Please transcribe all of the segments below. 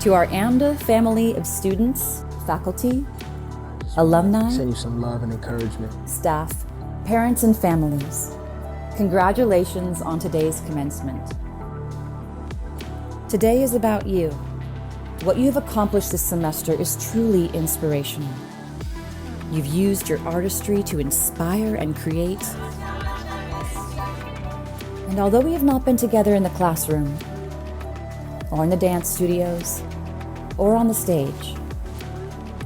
To our AMDA family of students, faculty, alumni, send you some love and encouragement, staff, parents, and families, congratulations on today's commencement. Today is about you. What you have accomplished this semester is truly inspirational. You've used your artistry to inspire and create. And although we have not been together in the classroom, or in the dance studios, or on the stage,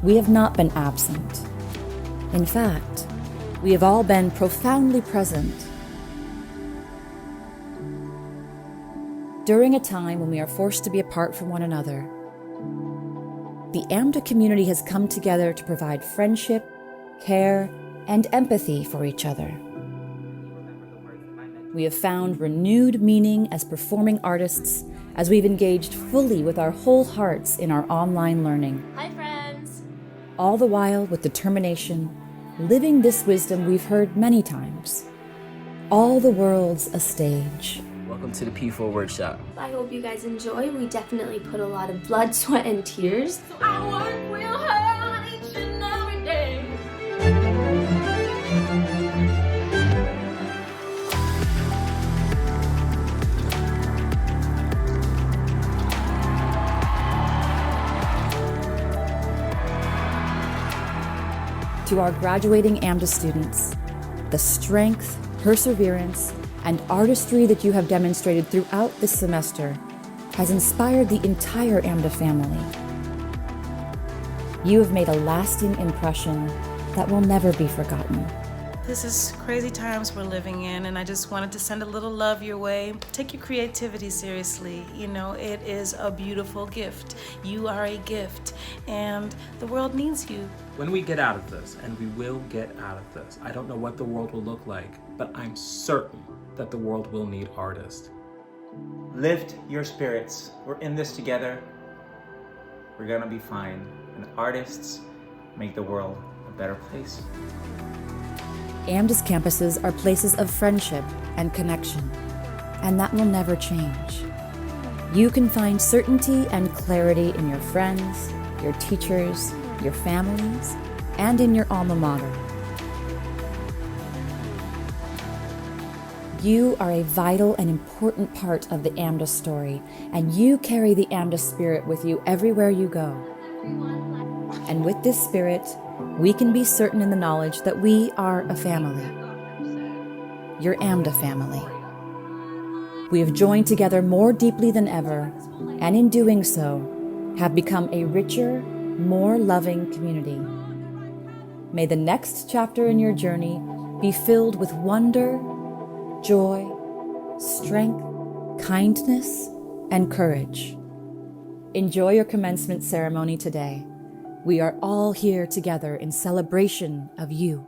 we have not been absent. In fact, we have all been profoundly present. During a time when we are forced to be apart from one another, the AMDA community has come together to provide friendship, care, and empathy for each other. We have found renewed meaning as performing artists as we've engaged fully with our whole hearts in our online learning. Hi, friends! All the while with determination, living this wisdom we've heard many times. All the world's a stage. Welcome to the P4 workshop. I hope you guys enjoy. We definitely put a lot of blood, sweat, and tears. So I work real hard each and every day. To our graduating AMDA students, the strength, perseverance, and artistry that you have demonstrated throughout this semester has inspired the entire AMDA family. You have made a lasting impression that will never be forgotten. This is crazy times we're living in, and I just wanted to send a little love your way. Take your creativity seriously. You know, it is a beautiful gift. You are a gift, and the world needs you. When we get out of this, and we will get out of this, I don't know what the world will look like, but I'm certain that the world will need artists. Lift your spirits. We're in this together. We're gonna be fine. And artists make the world a better place. AMDA's campuses are places of friendship and connection, and that will never change. You can find certainty and clarity in your friends, your teachers, your families, and in your alma mater. You are a vital and important part of the AMDA story, and you carry the AMDA spirit with you everywhere you go. And with this spirit, we can be certain in the knowledge that we are a family. Your AMDA family. We have joined together more deeply than ever, and in doing so, have become a richer, more loving community. May the next chapter in your journey be filled with wonder, joy, strength, kindness, and courage. Enjoy your commencement ceremony today. We are all here together in celebration of you.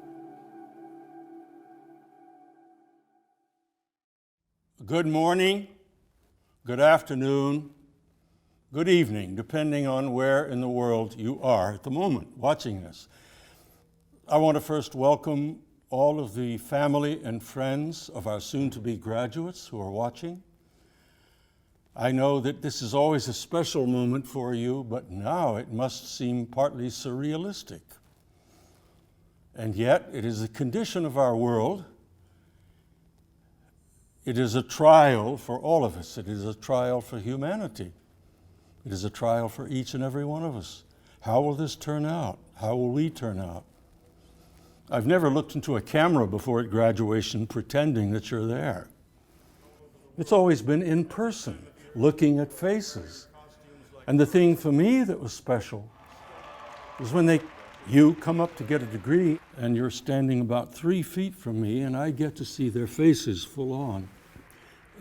Good morning, good afternoon, good evening, depending on where in the world you are at the moment watching this. I want to first welcome all of the family and friends of our soon-to-be graduates who are watching. I know that this is always a special moment for you, but now it must seem partly surrealistic. And yet, it is a condition of our world. It is a trial for all of us. It is a trial for humanity. It is a trial for each and every one of us. How will this turn out? How will we turn out? I've never looked into a camera before at graduation pretending that you're there. It's always been in person, looking at faces. And the thing for me that was special was when you come up to get a degree and you're standing about 3 feet from me and I get to see their faces full on.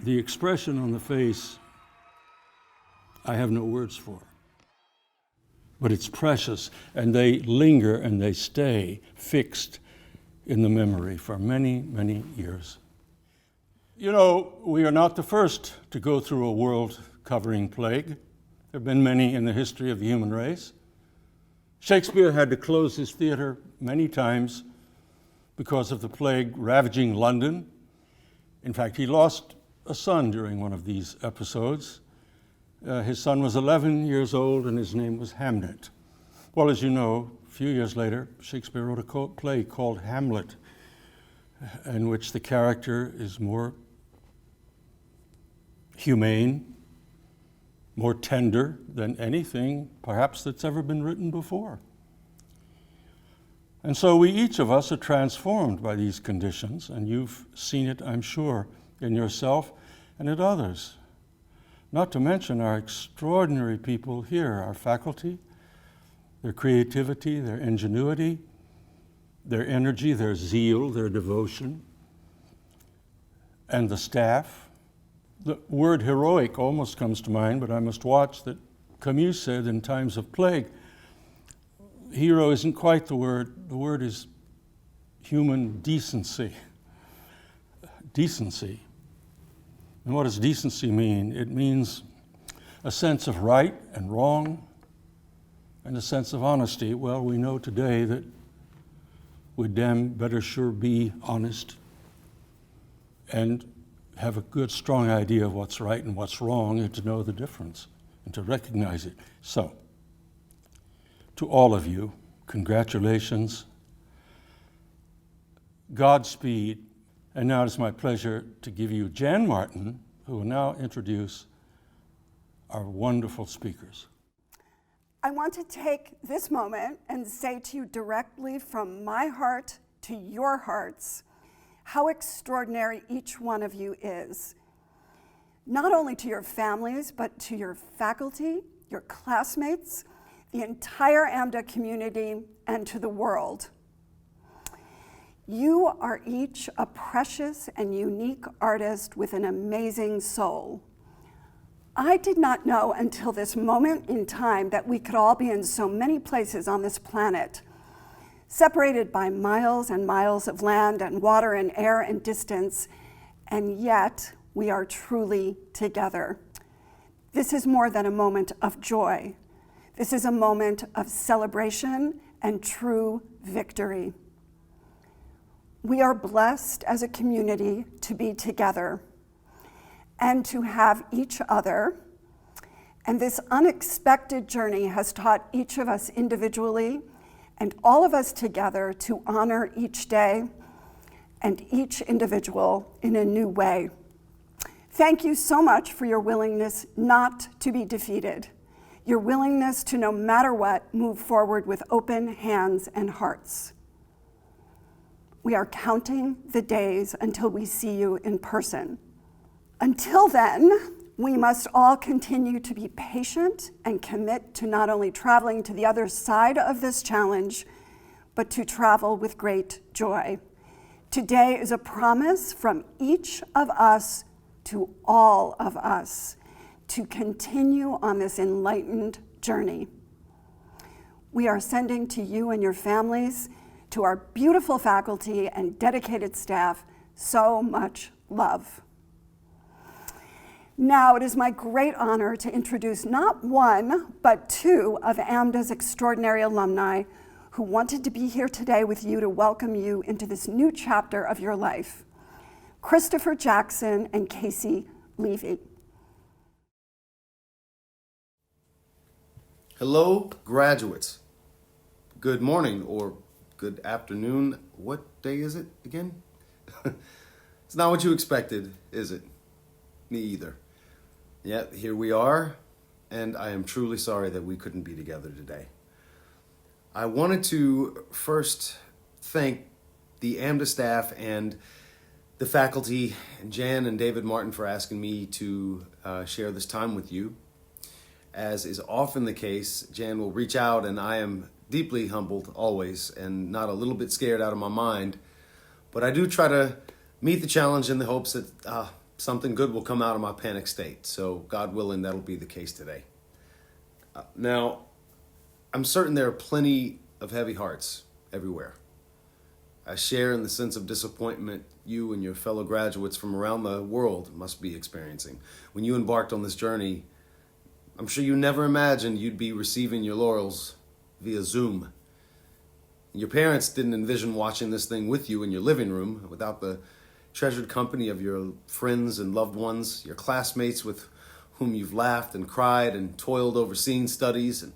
The expression on the face, I have no words for. But it's precious, and they linger and they stay fixed in the memory for many, many years. You know, we are not the first to go through a world-covering plague. There have been many in the history of the human race. Shakespeare had to close his theater many times because of the plague ravaging London. In fact, he lost a son during one of these episodes, His son was 11 years old and his name was Hamnet. Well, as you know, a few years later, Shakespeare wrote a play called Hamlet, in which the character is more humane, more tender than anything perhaps that's ever been written before. And so we, each of us, are transformed by these conditions, and you've seen it, I'm sure, in yourself and in others. Not to mention our extraordinary people here, our faculty, their creativity, their ingenuity, their energy, their zeal, their devotion, and the staff. The word heroic almost comes to mind, but I must watch that Camus said in times of plague, hero isn't quite the word. The word is human decency. Decency. And what does decency mean? It means a sense of right and wrong and a sense of honesty. Well, we know today that we'd damn better sure be honest and have a good, strong idea of what's right and what's wrong and to know the difference and to recognize it. So, to all of you, congratulations, Godspeed, and now it's my pleasure to give you Jan Martin, who will now introduce our wonderful speakers. I want to take this moment and say to you directly from my heart to your hearts how extraordinary each one of you is. Not only to your families, but to your faculty, your classmates, the entire AMDA community, and to the world. You are each a precious and unique artist with an amazing soul. I did not know until this moment in time that we could all be in so many places on this planet, separated by miles and miles of land and water and air and distance, and yet we are truly together. This is more than a moment of joy. This is a moment of celebration and true victory. We are blessed as a community to be together and to have each other. And this unexpected journey has taught each of us individually and all of us together to honor each day and each individual in a new way. Thank you so much for your willingness not to be defeated, your willingness to, no matter what, move forward with open hands and hearts. We are counting the days until we see you in person. Until then, we must all continue to be patient and commit to not only traveling to the other side of this challenge, but to travel with great joy. Today is a promise from each of us to all of us to continue on this enlightened journey. We are sending to you and your families, to our beautiful faculty and dedicated staff, so much love. Now, it is my great honor to introduce not one, but two of AMDA's extraordinary alumni who wanted to be here today with you to welcome you into this new chapter of your life, Christopher Jackson and Casey Levy. Hello, graduates. Good morning or good afternoon. What day is it again? It's not what you expected, is it? Me either. Yet here we are, and I am truly sorry that we couldn't be together today. I wanted to first thank the AMDA staff and the faculty, and Jan and David Martin, for asking me to share this time with you. As is often the case, Jan will reach out, and I am deeply humbled always and not a little bit scared out of my mind. But I do try to meet the challenge in the hopes that something good will come out of my panic state. So God willing, that'll be the case today. Now, I'm certain there are plenty of heavy hearts everywhere. I share in the sense of disappointment you and your fellow graduates from around the world must be experiencing. When you embarked on this journey, I'm sure you never imagined you'd be receiving your laurels via Zoom. Your parents didn't envision watching this thing with you in your living room without the treasured company of your friends and loved ones, your classmates with whom you've laughed and cried and toiled over scene studies and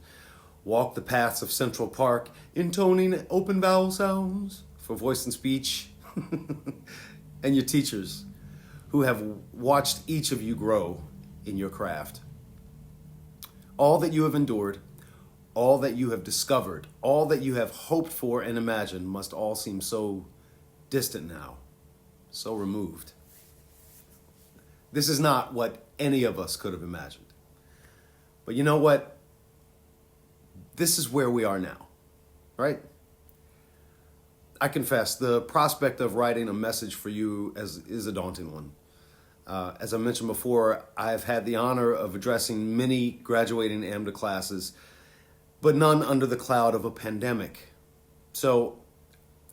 walked the paths of Central Park, intoning open vowel sounds for voice and speech, and your teachers who have watched each of you grow in your craft. All that you have endured, all that you have discovered, all that you have hoped for and imagined must all seem so distant now, so removed. This is not what any of us could have imagined. But you know what? This is where we are now, right? I confess, the prospect of writing a message for you is a daunting one. As I mentioned before, I've had the honor of addressing many graduating AMDA classes, but none under the cloud of a pandemic. So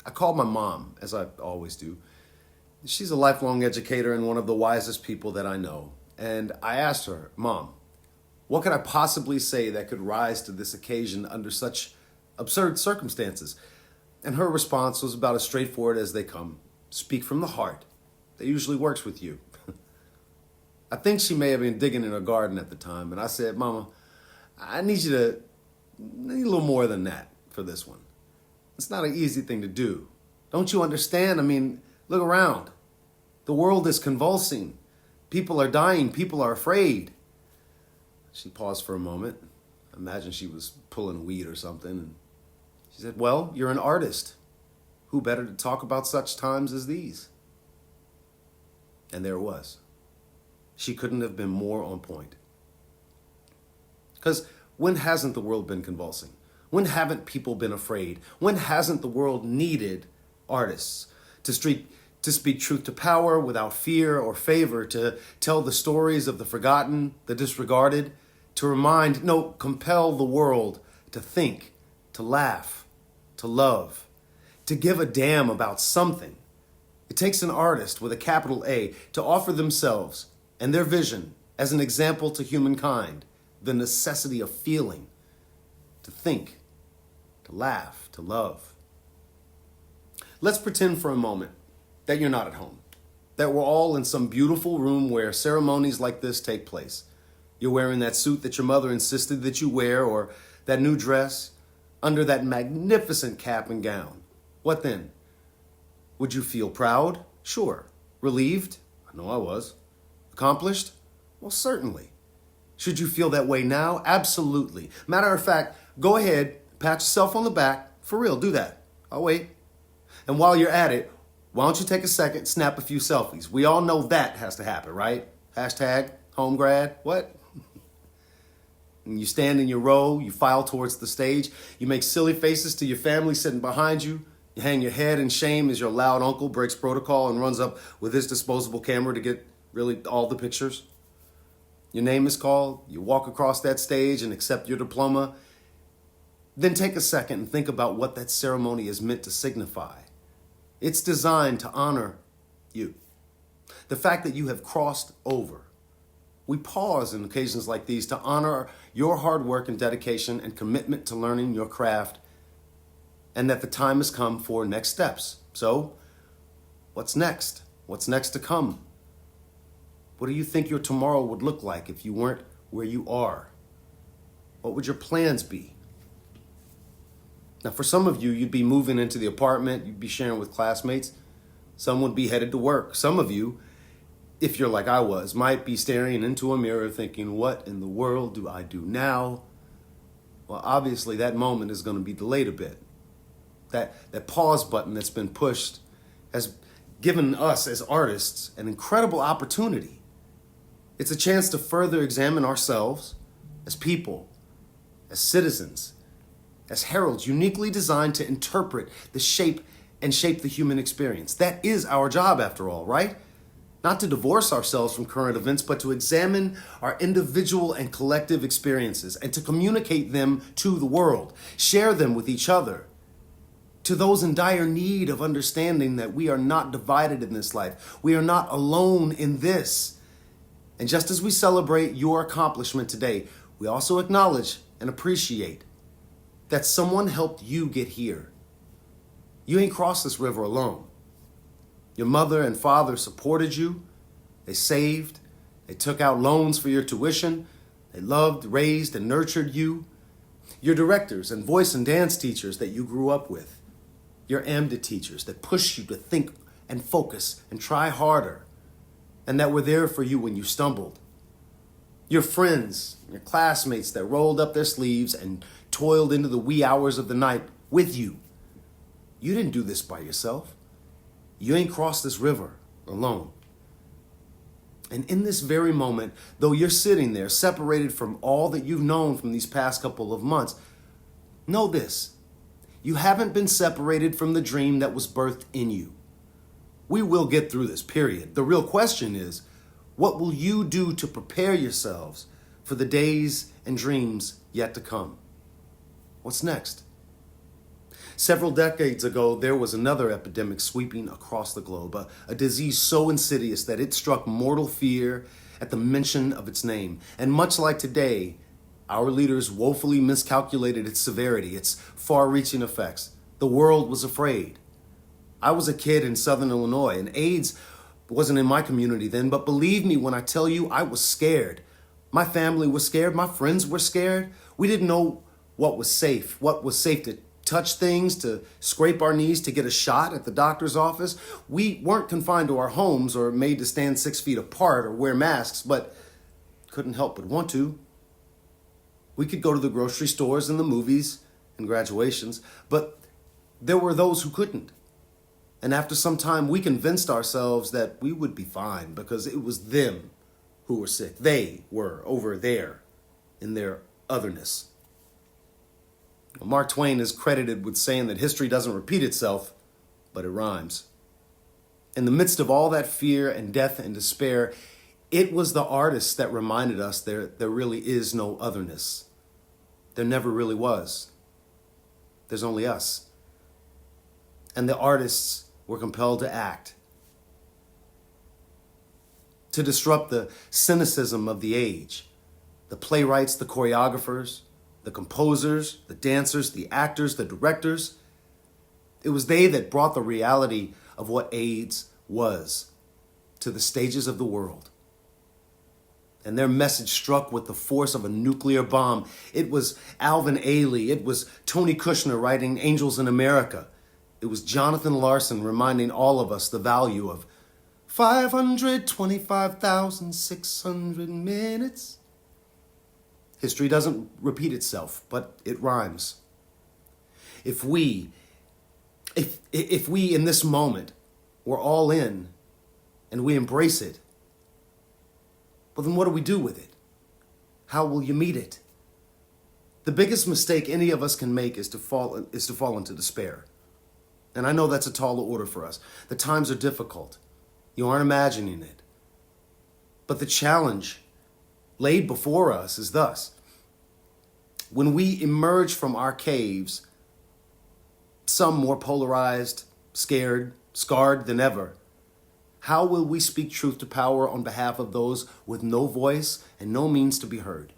I called my mom, as I always do. She's a lifelong educator and one of the wisest people that I know. And I asked her, Mom, what could I possibly say that could rise to this occasion under such absurd circumstances? And her response was about as straightforward as they come. Speak from the heart. That usually works with you. I think she may have been digging in her garden at the time, and I said, Mama, I need a little more than that for this one. It's not an easy thing to do. Don't you understand? I mean, look around. The world is convulsing. People are dying. People are afraid. She paused for a moment. I imagine she was pulling weed or something. And she said, well, you're an artist. Who better to talk about such times as these? And there it was. She couldn't have been more on point. Because when hasn't the world been convulsing? When haven't people been afraid? When hasn't the world needed artists to speak truth to power without fear or favor, to tell the stories of the forgotten, the disregarded, to compel the world to think, to laugh, to love, to give a damn about something? It takes an artist with a capital A to offer themselves and their vision as an example to humankind, the necessity of feeling, to think, to laugh, to love. Let's pretend for a moment that you're not at home, that we're all in some beautiful room where ceremonies like this take place. You're wearing that suit that your mother insisted that you wear, or that new dress, under that magnificent cap and gown. What then? Would you feel proud? Sure. Relieved? I know I was. Accomplished? Well, certainly. Should you feel that way now? Absolutely. Matter of fact, go ahead, pat yourself on the back. For real, do that. I'll wait. And while you're at it, why don't you take a second, snap a few selfies? We all know that has to happen, right? Hashtag home grad, what? And you stand in your row, you file towards the stage, you make silly faces to your family sitting behind you, you hang your head in shame as your loud uncle breaks protocol and runs up with his disposable camera to get really all the pictures. Your name is called, you walk across that stage and accept your diploma. Then take a second and think about what that ceremony is meant to signify. It's designed to honor you. The fact that you have crossed over. We pause in occasions like these to honor your hard work and dedication and commitment to learning your craft, and that the time has come for next steps. So, what's next? What's next to come? What do you think your tomorrow would look like if you weren't where you are? What would your plans be? Now, for some of you, you'd be moving into the apartment, you'd be sharing with classmates. Some would be headed to work. Some of you, if you're like I was, might be staring into a mirror thinking, what in the world do I do now? Well, obviously that moment is going to be delayed a bit. That pause button that's been pushed has given us as artists an incredible opportunity. It's a chance to further examine ourselves as people, as citizens, as heralds uniquely designed to interpret the shape the human experience. That is our job, after all, right? Not to divorce ourselves from current events, but to examine our individual and collective experiences and to communicate them to the world, share them with each other. To those in dire need of understanding that we are not divided in this life. We are not alone in this. And just as we celebrate your accomplishment today, we also acknowledge and appreciate that someone helped you get here. You ain't crossed this river alone. Your mother and father supported you. They saved, They took out loans for your tuition. They loved, raised, and nurtured you. Your directors and voice and dance teachers that you grew up with. Your AMDA teachers that pushed you to think and focus and try harder, and that were there for you when you stumbled. Your friends, your classmates that rolled up their sleeves and toiled into the wee hours of the night with you. You didn't do this by yourself. You ain't crossed this river alone. And in this very moment, though you're sitting there separated from all that you've known from these past couple of months, know this: you haven't been separated from the dream that was birthed in you. We will get through this, period. The real question is, what will you do to prepare yourselves for the days and dreams yet to come? What's next? Several decades ago, there was another epidemic sweeping across the globe, a disease so insidious that it struck mortal fear at the mention of its name. And much like today, our leaders woefully miscalculated its severity, its far-reaching effects. The world was afraid. I was a kid in Southern Illinois, and AIDS wasn't in my community then, but believe me when I tell you, I was scared. My family was scared. My friends were scared. We didn't know what was safe to touch things, to scrape our knees, to get a shot at the doctor's office. We weren't confined to our homes or made to stand 6 feet apart or wear masks, but couldn't help but want to. We could go to the grocery stores and the movies and graduations, but there were those who couldn't. And after some time, we convinced ourselves that we would be fine because it was them who were sick. They were over there in their otherness. Mark Twain is credited with saying that history doesn't repeat itself, but it rhymes. In the midst of all that fear and death and despair, it was the artists that reminded us there really is no otherness. There never really was. There's only us. And the artists were compelled to act, to disrupt the cynicism of the age. The playwrights, the choreographers, the composers, the dancers, the actors, the directors. It was they that brought the reality of what AIDS was to the stages of the world. And their message struck with the force of a nuclear bomb. It was Alvin Ailey. It was Tony Kushner writing Angels in America. It was Jonathan Larson reminding all of us the value of 525,600 minutes. History doesn't repeat itself, but it rhymes. If we in this moment, we're all in and we embrace it, well, then what do we do with it? How will you meet it? The biggest mistake any of us can make is to fall into despair. And I know that's a tall order for us. The times are difficult. You aren't imagining it. But the challenge laid before us is thus: when we emerge from our caves, some more polarized, scared, scarred than ever, how will we speak truth to power on behalf of those with no voice and no means to be heard?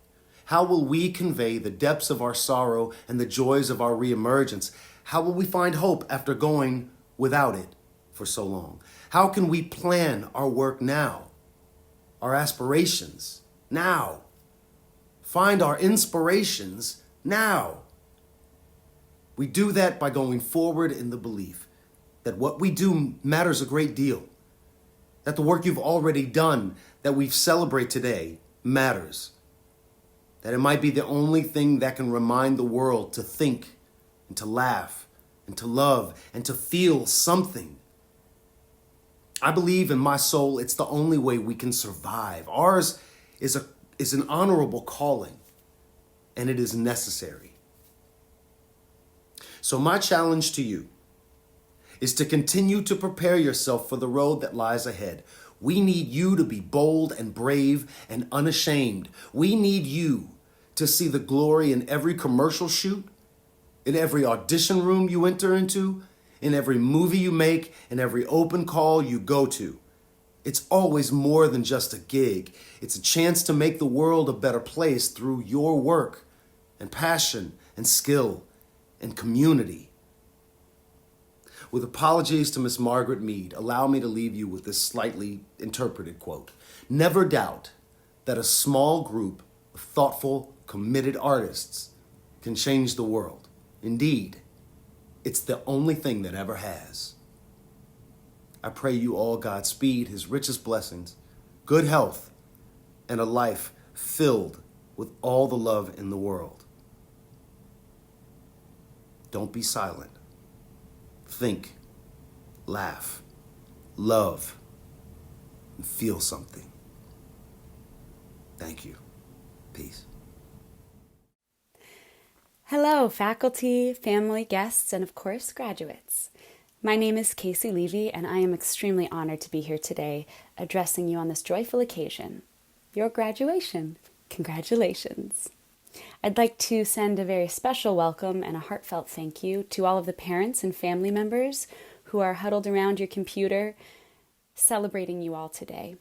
How will we convey the depths of our sorrow and the joys of our reemergence? How will we find hope after going without it for so long? How can we plan our work now, our aspirations now, find our inspirations now? We do that by going forward in the belief that what we do matters a great deal, that the work you've already done that we celebrate today matters, that it might be the only thing that can remind the world to think and to laugh and to love and to feel something. I believe in my soul it's the only way we can survive. Ours is an honorable calling, and it is necessary. So my challenge to you is to continue to prepare yourself for the road that lies ahead. We need you to be bold and brave and unashamed. We need you to see the glory in every commercial shoot, in every audition room you enter into, in every movie you make, in every open call you go to. It's always more than just a gig. It's a chance to make the world a better place through your work and passion and skill and community. With apologies to Miss Margaret Mead, allow me to leave you with this slightly interpreted quote. Never doubt that a small group of thoughtful, committed artists can change the world. Indeed, it's the only thing that ever has. I pray you all Godspeed, his richest blessings, good health, and a life filled with all the love in the world. Don't be silent. Think, laugh, love, and feel something. Thank you. Peace. Hello, faculty, family, guests, and of course, graduates. My name is Casey Levy, and I am extremely honored to be here today addressing you on this joyful occasion, your graduation. Congratulations. I'd like to send a very special welcome and a heartfelt thank you to all of the parents and family members who are huddled around your computer celebrating you all today.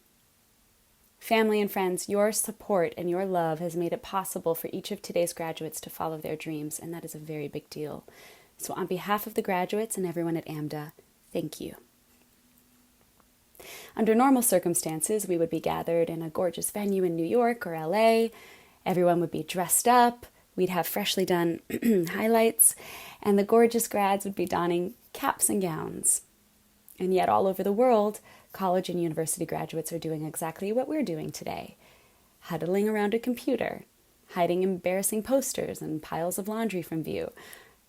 Family and friends, your support and your love has made it possible for each of today's graduates to follow their dreams, and that is a very big deal. So on behalf of the graduates and everyone at AMDA, thank you. Under normal circumstances, we would be gathered in a gorgeous venue in New York or LA. Everyone would be dressed up. We'd have freshly done highlights, and the gorgeous grads would be donning caps and gowns. And yet all over the world, college and university graduates are doing exactly what we're doing today, huddling around a computer, hiding embarrassing posters and piles of laundry from view,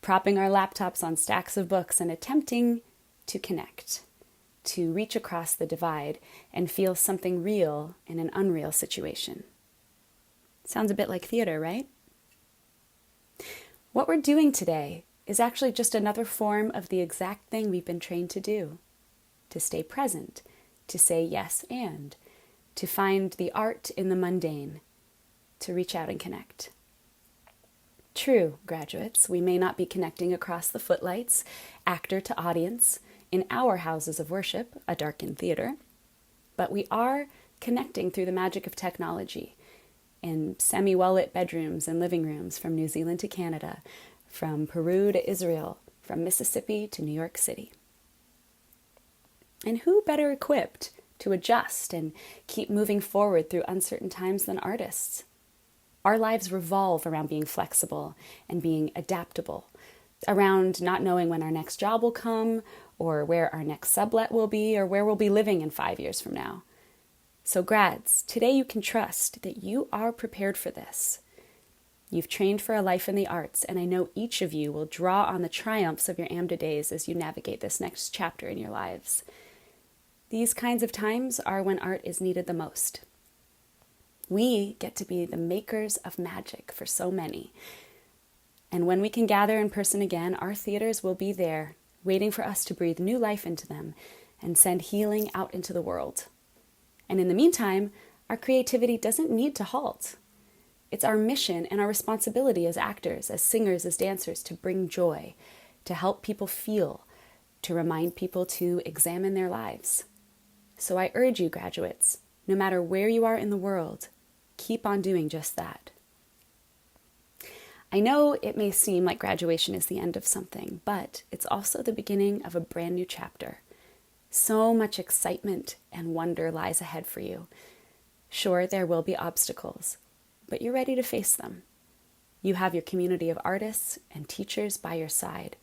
propping our laptops on stacks of books and attempting to connect, to reach across the divide and feel something real in an unreal situation. Sounds a bit like theater, right? What we're doing today is actually just another form of the exact thing we've been trained to do, to stay present, to say yes and, to find the art in the mundane, to reach out and connect. True, graduates, we may not be connecting across the footlights, actor to audience, in our houses of worship, a darkened theater, but we are connecting through the magic of technology in semi-well-lit bedrooms and living rooms from New Zealand to Canada, from Peru to Israel, from Mississippi to New York City. And who better equipped to adjust and keep moving forward through uncertain times than artists? Our lives revolve around being flexible and being adaptable, around not knowing when our next job will come, or where our next sublet will be, or where we'll be living in 5 years from now. So grads, today you can trust that you are prepared for this. You've trained for a life in the arts, and I know each of you will draw on the triumphs of your AMDA days as you navigate this next chapter in your lives. These kinds of times are when art is needed the most. We get to be the makers of magic for so many. And when we can gather in person again, our theaters will be there, waiting for us to breathe new life into them and send healing out into the world. And in the meantime, our creativity doesn't need to halt. It's our mission and our responsibility as actors, as singers, as dancers, to bring joy, to help people feel, to remind people to examine their lives. So I urge you, graduates, no matter where you are in the world, keep on doing just that. I know it may seem like graduation is the end of something, but it's also the beginning of a brand new chapter. So much excitement and wonder lies ahead for you. Sure, there will be obstacles, but you're ready to face them. You have your community of artists and teachers by your side,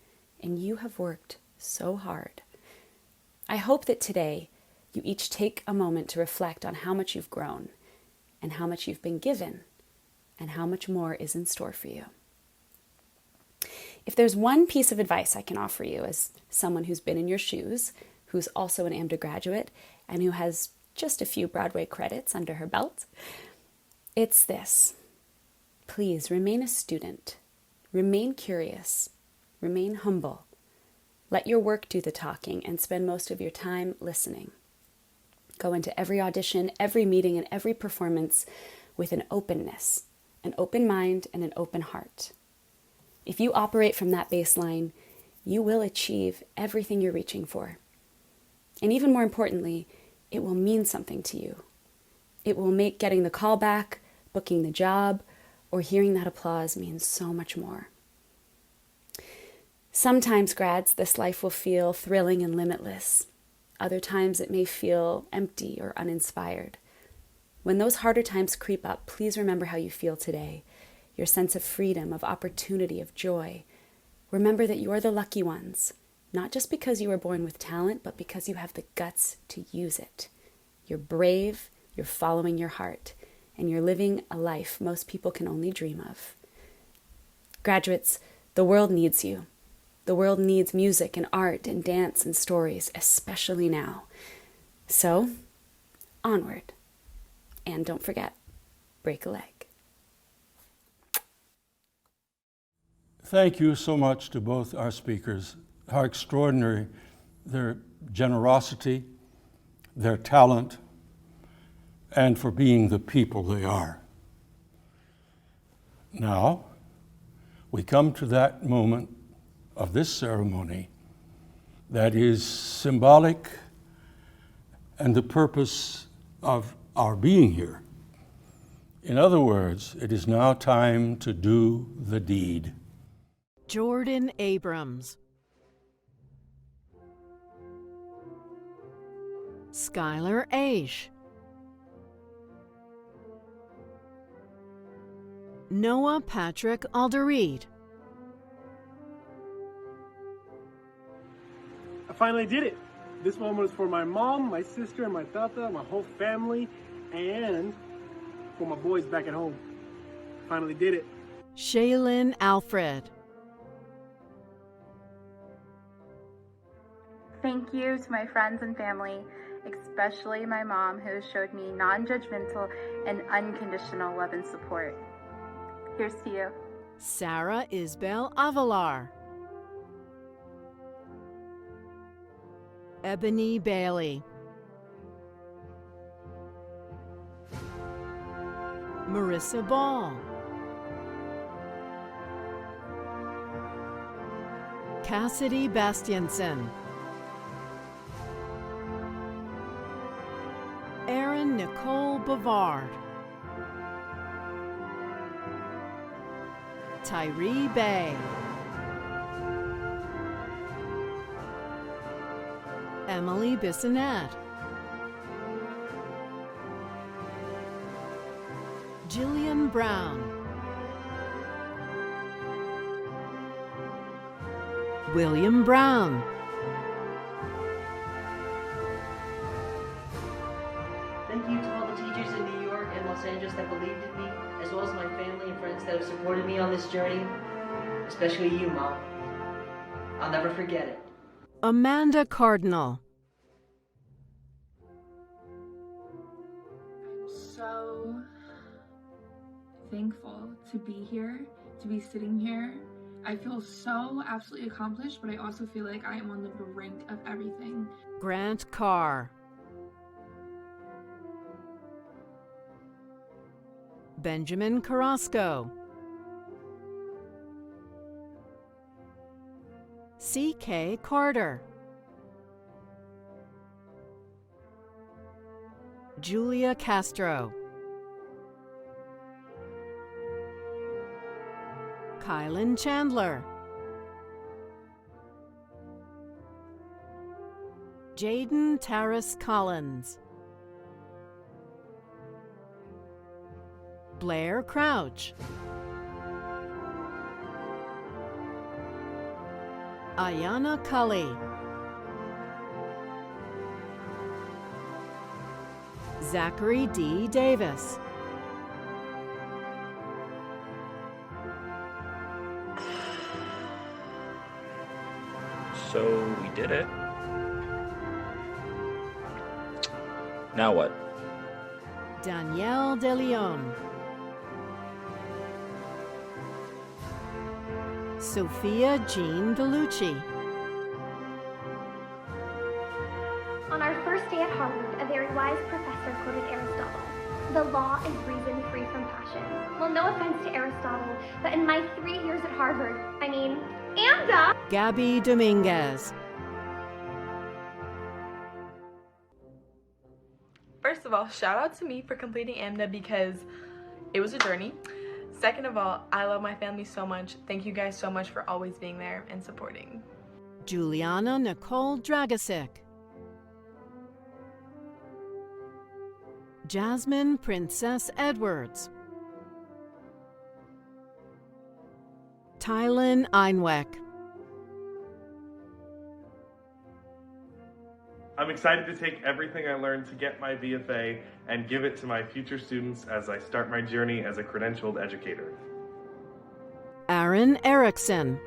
and you have worked so hard. I hope that today you each take a moment to reflect on how much you've grown, and how much you've been given, and how much more is in store for you. If there's one piece of advice I can offer you as someone who's been in your shoes, who's also an AMDA graduate, and who has just a few Broadway credits under her belt, it's this. Please remain a student. Remain curious. Remain humble. Let your work do the talking and spend most of your time listening. Go into every audition, every meeting, and every performance with an openness, an open mind, and an open heart. If you operate from that baseline, you will achieve everything you're reaching for. And even more importantly, it will mean something to you. It will make getting the call back, booking the job, or hearing that applause mean so much more. Sometimes, grads, this life will feel thrilling and limitless. Other times it may feel empty or uninspired. When those harder times creep up, please remember how you feel today, your sense of freedom, of opportunity, of joy. Remember that you're the lucky ones, not just because you were born with talent, but because you have the guts to use it. You're brave, you're following your heart, and you're living a life most people can only dream of. Graduates, the world needs you. The world needs music and art and dance and stories, especially now. So, onward. And don't forget, break a leg. Thank you so much to both our speakers. How extraordinary their generosity, their talent, and for being the people they are. Now, we come to that moment of this ceremony that is symbolic and the purpose of our being here. In other words, it is now time to do the deed. Jordan Abrams, Skylar Aish, Noah Patrick Alderreed, I finally did it. This moment is for my mom, my sister, and my tata, my whole family, and for my boys back at home. Finally did it. Shaylin Alfred, Thank you to my friends and family, especially my mom, who showed me non-judgmental and unconditional love and support. Here's to you. Sarah Isbel Avalar, Ebony Bailey, Marissa Ball, Cassidy Bastianson, Erin Nicole Bavard, Tyree Bay, Emily Bissonette, Jillian Brown, William Brown, Thank you to all the teachers in New York and Los Angeles that believed in me, as well as my family and friends that have supported me on this journey, especially you, Mom. I'll never forget it. Amanda Cardinal, So thankful to be here, to be sitting here. I feel so absolutely accomplished, but I also feel like I am on the brink of everything. Grant Carr, Benjamin Carrasco, C.K. Carter, Julia Castro, Kylan Chandler, Jaden Taris Collins, Blair Crouch, Ayana Cully, Zachary D. Davis, So we did it. Now what? Danielle De Leon, Sophia Jean DeLucci, On our first day at Harvard, a very wise professor quoted Aristotle. The law is reason free from passion. Well, no offense to Aristotle, but in my 3 years at Harvard, AMDA! Gabby Dominguez, First of all, shout out to me for completing AMDA because it was a journey. Second of all, I love my family so much. Thank you guys so much for always being there and supporting. Juliana Nicole Dragasic, Jasmine Princess Edwards. Tylen Einweck. I'm excited to take everything I learned to get my BFA and give it to my future students as I start my journey as a credentialed educator. Aaron Erickson.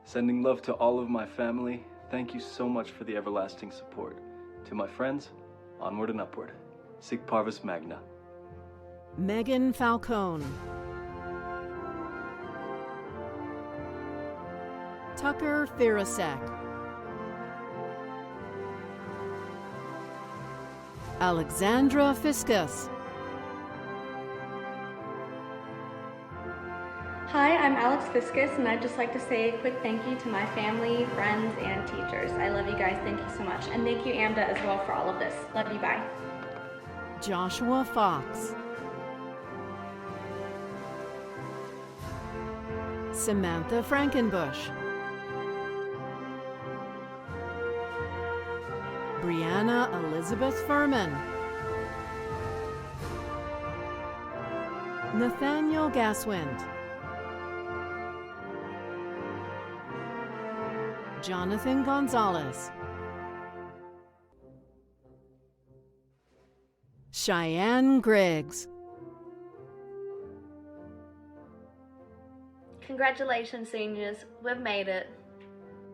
Sending love to all of my family. Thank you so much for the everlasting support. To my friends, onward and upward. Sic Parvis Magna. Megan Falcone. Tucker Firasek. Alexandra Fiskus. Hi, I'm Alex Fiskus, and I'd just like to say a quick thank you to my family, friends, and teachers. I love you guys. Thank you so much. And thank you, AMDA, as well, for all of this. Love you. Bye. Joshua Fox. Samantha Frankenbush. Brianna Elizabeth Furman. Nathaniel Gaswind. Jonathan Gonzalez. Cheyenne Griggs. Congratulations, seniors. We've made it.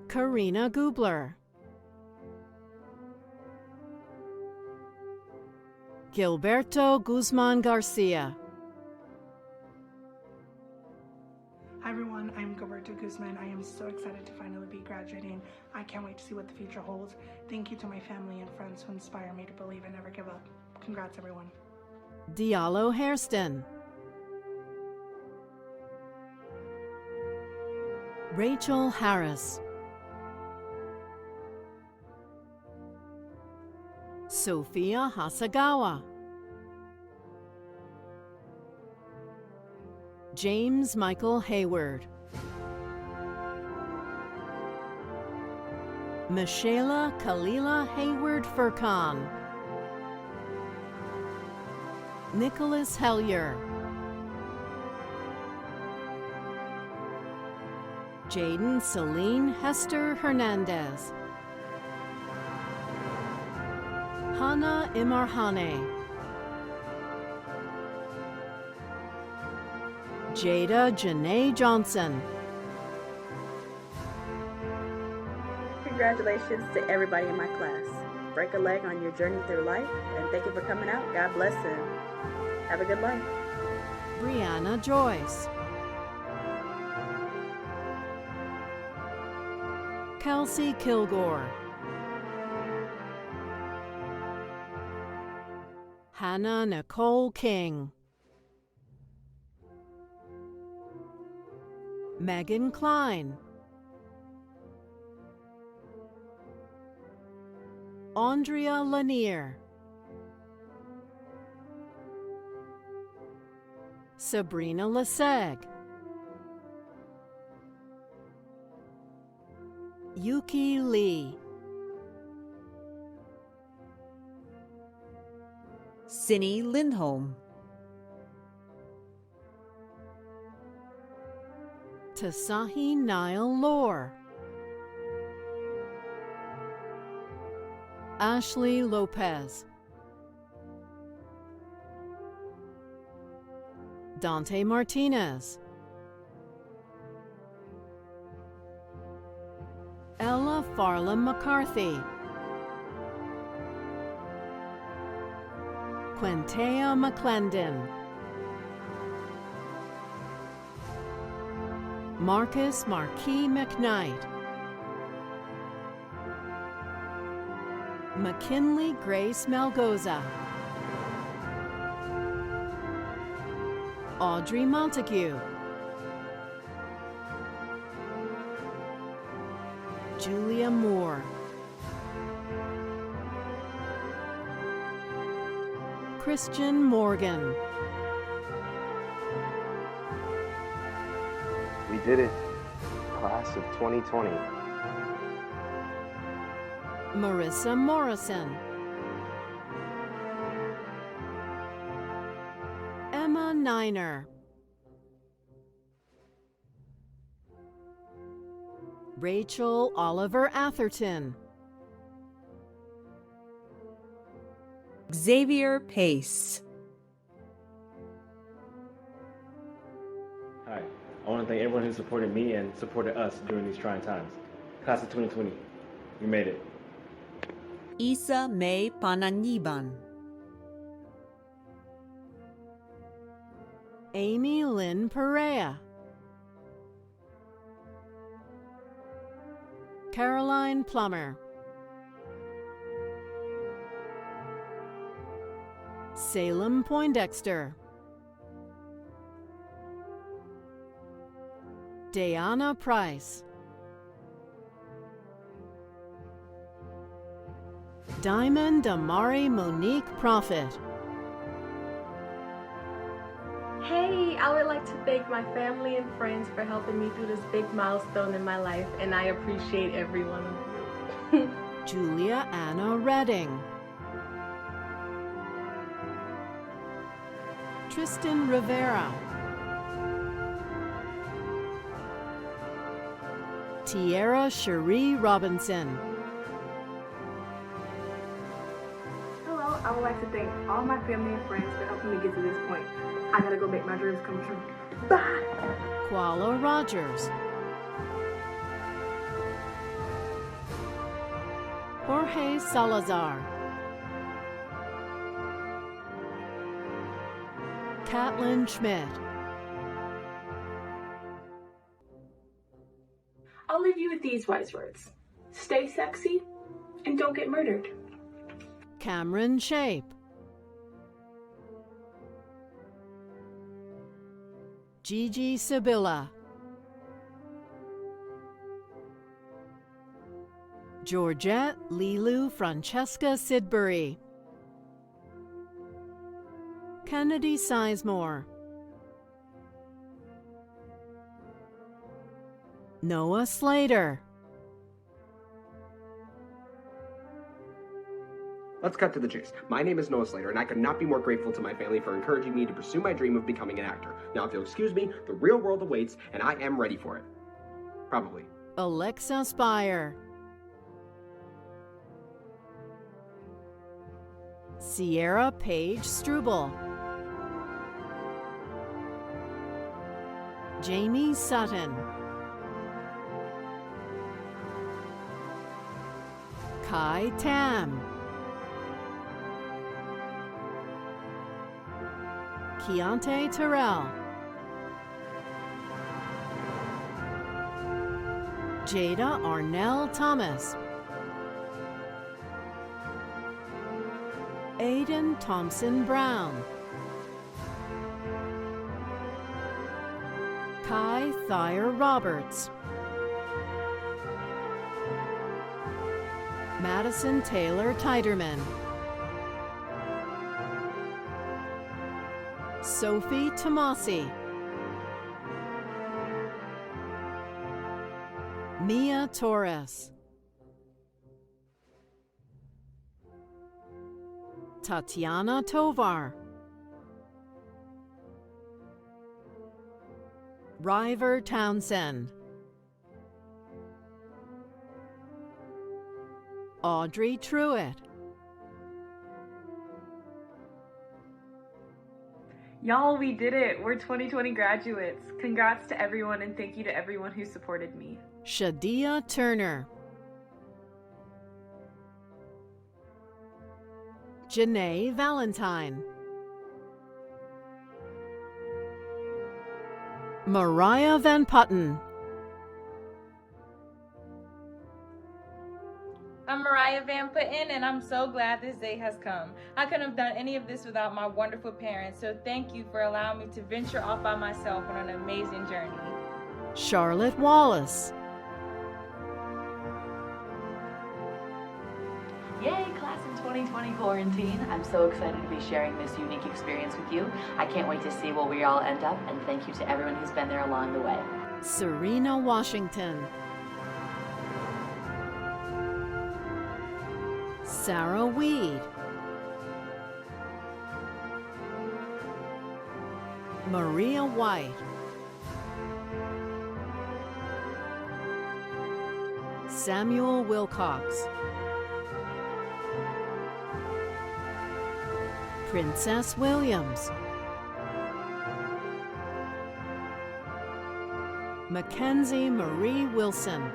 Karina Gubler. Gilberto Guzman Garcia. Hi everyone, I'm Gilberto Guzman. I am so excited to finally be graduating. I can't wait to see what the future holds. Thank you to my family and friends who inspire me to believe and never give up. Congrats everyone. Diallo Hairston. Rachel Harris. Sophia Hasagawa. James Michael Hayward. Michaela Kalila Hayward Furkan. Nicholas Hellier. Jaden Celine Hester Hernandez. Hana Imarhane. Jada Janae Johnson. Congratulations to everybody in my class. Break a leg on your journey through life, and thank you for coming out. God bless and have a good life. Brianna Joyce. Kelsey Kilgore. Hannah Nicole King. Megan Klein. Andrea Lanier. Sabrina Laseg. Yuki Lee. Cindy Lindholm. Tasahi Niall Lore. Ashley Lopez. Dante Martinez. Ella Farlam McCarthy. Quintea McClendon. Marcus Marquis McKnight. McKinley Grace Malgoza. Audrey Montague. Julia Moore. Christian Morgan. We did it, class of 2020. Marissa Morrison. Emma Niner. Rachel Oliver Atherton. Xavier Pace. Hi, I want to thank everyone who supported me and supported us during these trying times. Class of 2020, we made it. Isa May Pananiban. Amy Lynn Perea. Caroline Plummer. Salem Poindexter. Diana Price. Diamond Amari Monique Prophet. Hey, I would like to thank my family and friends for helping me through this big milestone in my life, and I appreciate every one of you. Julia Anna Redding. Tristan Rivera. Tierra Cherie Robinson. Hello, I would like to thank all my family and friends for helping me get to this point. I gotta go make my dreams come true. Bye! Kuala Rogers. Jorge Salazar. Catlin Schmidt. I'll leave you with these wise words. Stay sexy and don't get murdered. Cameron Shape. Gigi Sibylla. Georgette Lilu Francesca Sidbury. Kennedy Sizemore. Noah Slater. Let's cut to the chase. My name is Noah Slater, and I could not be more grateful to my family for encouraging me to pursue my dream of becoming an actor. Now, if you'll excuse me, the real world awaits, and I am ready for it. Probably. Alexa Spire. Sierra Page Struble. Jamie Sutton. Kai Tam. Keontae Terrell. Jada Arnell Thomas. Aiden Thompson Brown. Kai Thayer Roberts. Madison Taylor Tiderman. Sophie Tomasi. Mia Torres. Tatiana Tovar. River Townsend. Audrey Truitt. Y'all, we did it. We're 2020 graduates. Congrats to everyone and thank you to everyone who supported me. Shadia Turner. Janae Valentine. Mariah Van Putten. I'm Mariah Van Putten, and I'm so glad this day has come. I couldn't have done any of this without my wonderful parents, so thank you for allowing me to venture off by myself on an amazing journey. Charlotte Wallace. Yay, class in 2020 quarantine. I'm so excited to be sharing this unique experience with you. I can't wait to see where we all end up, and thank you to everyone who's been there along the way. Serena Washington. Sarah Weed, Maria White, Samuel Wilcox, Princess Williams, Mackenzie Marie Wilson,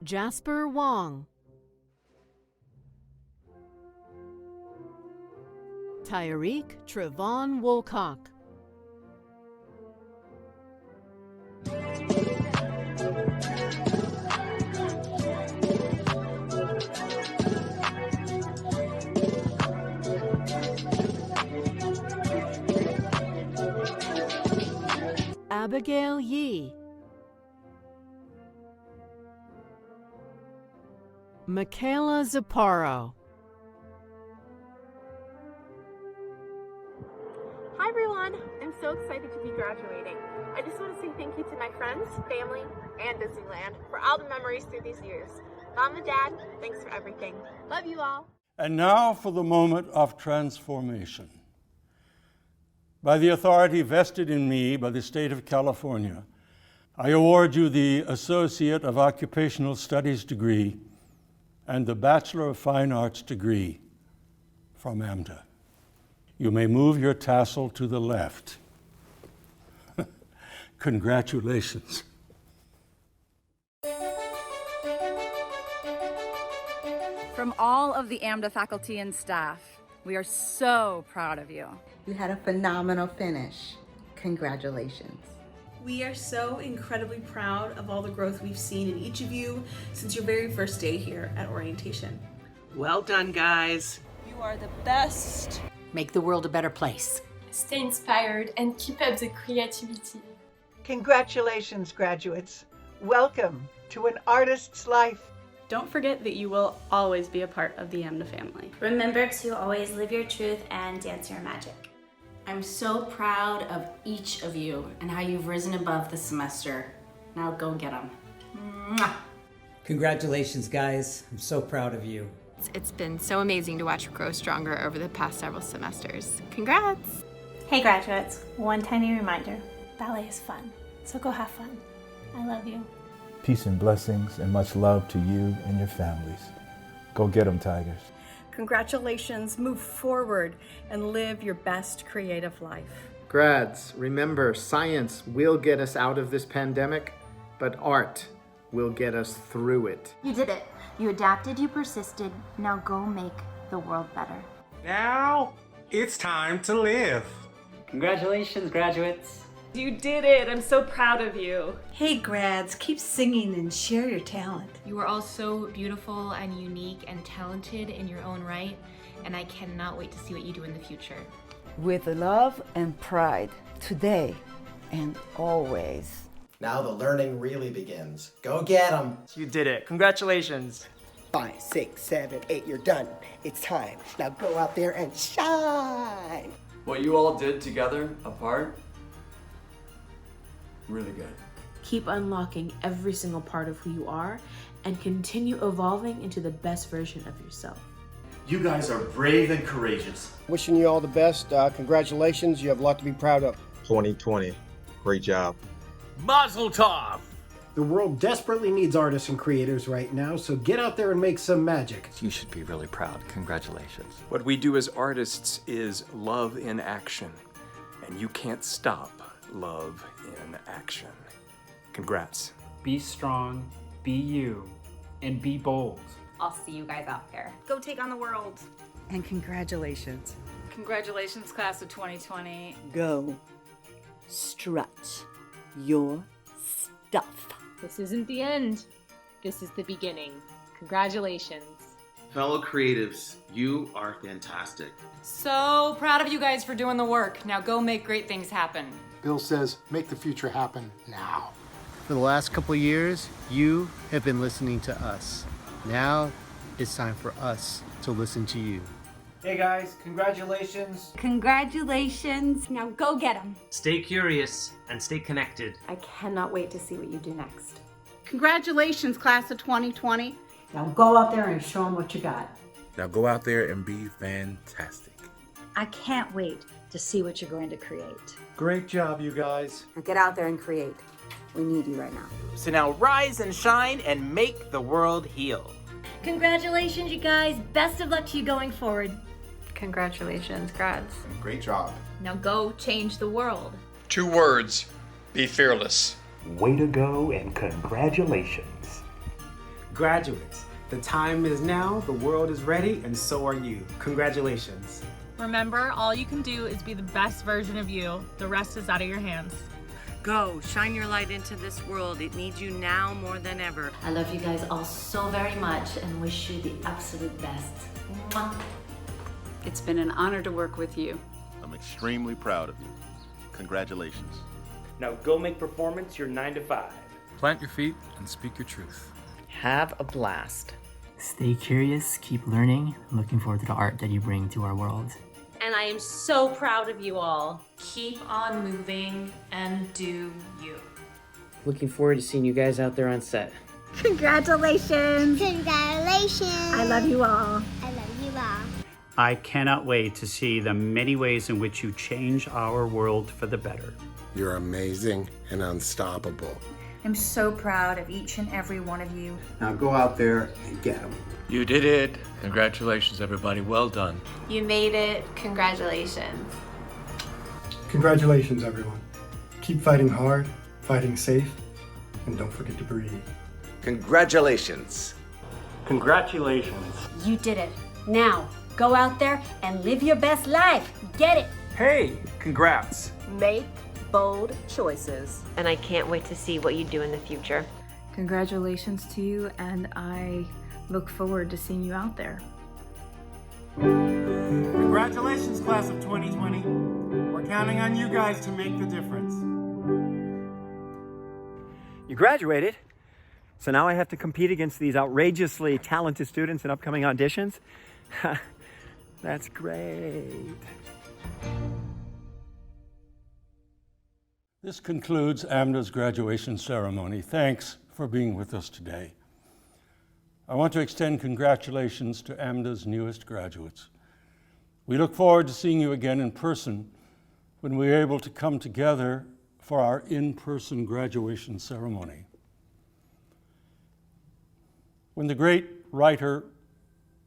Jasper Wong, Tyreek Trevon Woolcock, Abigail Yee, Michaela Zapparo, Hi everyone! I'm so excited to be graduating. I just want to say thank you to my friends, family, and Disneyland for all the memories through these years. Mom and Dad, thanks for everything. Love you all. And now for the moment of transformation. By the authority vested in me by the state of California, I award you the Associate of Occupational Studies degree and the Bachelor of Fine Arts degree from AMDA. You may move your tassel to the left. Congratulations. From all of the AMDA faculty and staff, we are so proud of you. You had a phenomenal finish. Congratulations. We are so incredibly proud of all the growth we've seen in each of you since your very first day here at orientation. Well done, guys. You are the best. Make the world a better place. Stay inspired and keep up the creativity. Congratulations, graduates. Welcome to an artist's life. Don't forget that you will always be a part of the AMDA family. Remember to always live your truth and dance your magic. I'm so proud of each of you and how you've risen above the semester. Now go get them. Mwah. Congratulations, guys. I'm so proud of you. It's been so amazing to watch you grow stronger over the past several semesters. Congrats! Hey graduates, one tiny reminder. Ballet is fun, so go have fun. I love you. Peace and blessings and much love to you and your families. Go get them, Tigers. Congratulations, move forward and live your best creative life. Grads, remember, science will get us out of this pandemic, but art will get us through it. You did it. You adapted, you persisted. Now go make the world better. Now it's time to live. Congratulations, graduates. You did it! I'm so proud of you. Hey grads, keep singing and share your talent. You are all so beautiful and unique and talented in your own right, and I cannot wait to see what you do in the future. With love and pride, today and always. Now the learning really begins. Go get 'em! You did it. Congratulations. 5, 6, 7, 8, you're done. It's time. Now go out there and shine! What you all did together, apart, really good. Keep unlocking every single part of who you are and continue evolving into the best version of yourself. You guys are brave and courageous. Wishing you all the best. Congratulations. You have a lot to be proud of. 2020. Great job. Mazel tov! The world desperately needs artists and creators right now, so get out there and make some magic. You should be really proud. Congratulations. What we do as artists is love in action, and you can't stop love in action. Congrats. Be strong, be you, and be bold. I'll see you guys out there. Go take on the world. And congratulations. Congratulations, class of 2020. Go strut your stuff. This isn't the end. This is the beginning. Congratulations. Fellow creatives, you are fantastic. So proud of you guys for doing the work. Now go make great things happen. Bill says, make the future happen now. For the last couple of years, you have been listening to us. Now it's time for us to listen to you. Hey guys, congratulations. Congratulations. Now go get them. Stay curious and stay connected. I cannot wait to see what you do next. Congratulations, class of 2020. Now go out there and show them what you got. Now go out there and be fantastic. I can't wait to see what you're going to create. Great job, you guys. Now get out there and create. We need you right now. So now rise and shine and make the world heal. Congratulations, you guys. Best of luck to you going forward. Congratulations, grads. Great job. Now go change the world. 2 words, be fearless. Way to go and congratulations. Graduates, the time is now, the world is ready, and so are you. Congratulations. Remember, all you can do is be the best version of you. The rest is out of your hands. Go, shine your light into this world. It needs you now more than ever. I love you guys all so very much and wish you the absolute best. Mwah. It's been an honor to work with you. I'm extremely proud of you. Congratulations. Now go make performance your 9 to 5. Plant your feet and speak your truth. Have a blast. Stay curious, keep learning. I'm looking forward to the art that you bring to our world. And I am so proud of you all. Keep on moving and do you. Looking forward to seeing you guys out there on set. Congratulations. Congratulations. I love you all. I love you all. I cannot wait to see the many ways in which you change our world for the better. You're amazing and unstoppable. I'm so proud of each and every one of you. Now go out there and get them. You did it. Congratulations, everybody. Well done. You made it. Congratulations. Congratulations, everyone. Keep fighting hard, fighting safe, and don't forget to breathe. Congratulations. Congratulations. You did it. Now, go out there and live your best life. Get it. Hey, congrats. Make bold choices. And I can't wait to see what you do in the future. Congratulations to you, and I look forward to seeing you out there. Congratulations, class of 2020. We're counting on you guys to make the difference. You graduated, so now I have to compete against these outrageously talented students in upcoming auditions. That's great. This concludes AMDA's graduation ceremony. Thanks for being with us today. I want to extend congratulations to AMDA's newest graduates. We look forward to seeing you again in person when we are able to come together for our in-person graduation ceremony. When the great writer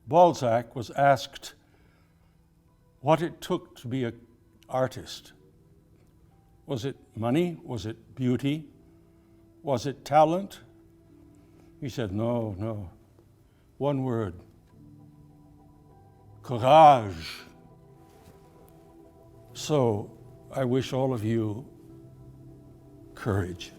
Balzac was asked what it took to be an artist, was it money? Was it beauty? Was it talent? He said, no. One word: courage. So I wish all of you courage.